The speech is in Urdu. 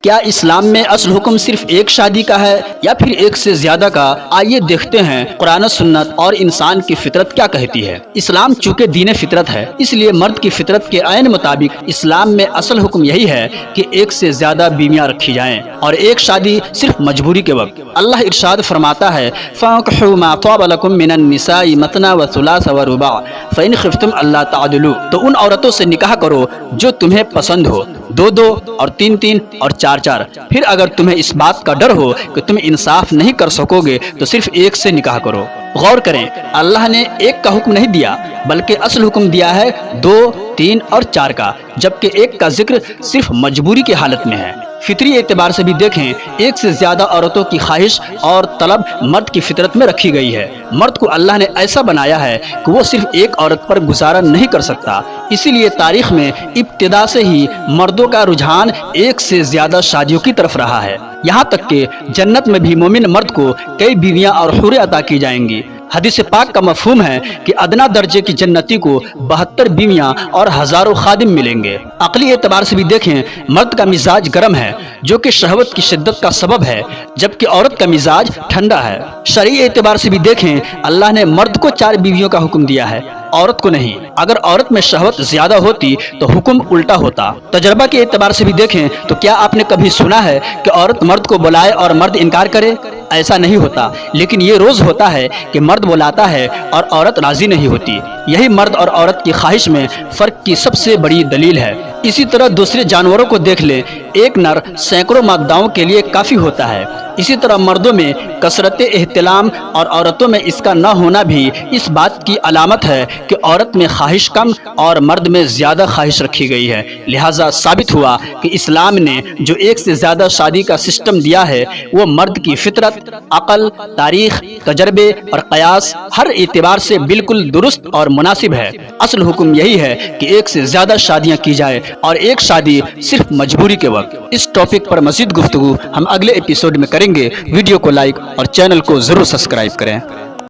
کیا اسلام میں اصل حکم صرف ایک شادی کا ہے یا پھر ایک سے زیادہ کا؟ آئیے دیکھتے ہیں قرآن و سنت اور انسان کی فطرت کیا کہتی ہے۔ اسلام چونکہ دین فطرت ہے، اس لیے مرد کی فطرت کے عین مطابق اسلام میں اصل حکم یہی ہے کہ ایک سے زیادہ بیویاں رکھی جائیں اور ایک شادی صرف مجبوری کے وقت۔ اللہ ارشاد فرماتا ہے فَانكِحُوا مَا طَابَ لَكُم مِّنَ النِّسَاءِ مَثْنَىٰ وَثُلَاثَ وَرُبَاعَ فَإِنْ خِفْتُمْ أَلَّا تَعْدِلُوا، تو ان عورتوں سے نکاح کرو جو تمہیں پسند ہو، دو دو اور تین تین اور چار چار۔ پھر اگر تمہیں اس بات کا ڈر ہو کہ تم انصاف نہیں کر سکو گے تو صرف ایک سے نکاح کرو۔ غور کریں، اللہ نے ایک کا حکم نہیں دیا بلکہ اصل حکم دیا ہے 2، 3 اور 4 کا، جبکہ ایک کا ذکر صرف مجبوری کی حالت میں ہے۔ فطری اعتبار سے بھی دیکھیں، ایک سے زیادہ عورتوں کی خواہش اور طلب مرد کی فطرت میں رکھی گئی ہے۔ مرد کو اللہ نے ایسا بنایا ہے کہ وہ صرف ایک عورت پر گزارا نہیں کر سکتا، اسی لیے تاریخ میں ابتدا سے ہی مردوں کا رجحان ایک سے زیادہ شادیوں کی طرف رہا ہے، یہاں تک کہ جنت میں بھی مومن مرد کو کئی بیویاں اور حوریں عطا کی جائیں گی۔ حدیث پاک کا مفہوم ہے کہ ادنا درجے کی جنتی کو 72 بیویاں اور ہزاروں خادم ملیں گے۔ عقلی اعتبار سے بھی دیکھیں، مرد کا مزاج گرم ہے جو کہ شہوت کی شدت کا سبب ہے، جبکہ عورت کا مزاج ٹھنڈا ہے۔ شرعی اعتبار سے بھی دیکھیں، اللہ نے مرد کو 4 بیویوں کا حکم دیا ہے، عورت کو نہیں۔ اگر عورت میں شہوت زیادہ ہوتی تو حکم الٹا ہوتا۔ تجربہ کے اعتبار سے بھی دیکھیں تو کیا آپ نے کبھی سنا ہے کہ عورت مرد کو بلائے اور مرد انکار کرے؟ ایسا نہیں ہوتا، لیکن یہ روز ہوتا ہے کہ مرد بلاتا ہے اور عورت راضی نہیں ہوتی۔ یہی مرد اور عورت کی خواہش میں فرق کی سب سے بڑی دلیل ہے۔ اسی طرح دوسرے جانوروں کو دیکھ لیں، ایک نر سینکڑوں ماداؤں کے لیے کافی ہوتا ہے۔ اسی طرح مردوں میں کثرت احتلام اور عورتوں میں اس کا نہ ہونا بھی اس بات کی علامت ہے کہ عورت میں خواہش کم اور مرد میں زیادہ خواہش رکھی گئی ہے۔ لہٰذا ثابت ہوا کہ اسلام نے جو ایک سے زیادہ شادی کا سسٹم دیا ہے وہ مرد کی فطرت، عقل، تاریخ، تجربے اور قیاس ہر اعتبار سے بالکل درست اور مناسب ہے۔ اصل حکم یہی ہے کہ ایک سے زیادہ شادیاں کی جائے اور ایک شادی صرف مجبوری کے وقت۔ اس ٹاپک پر مزید گفتگو ہم اگلے ایپیسوڈ میں کریں گے۔ ویڈیو کو لائک اور چینل کو ضرور سبسکرائب کریں۔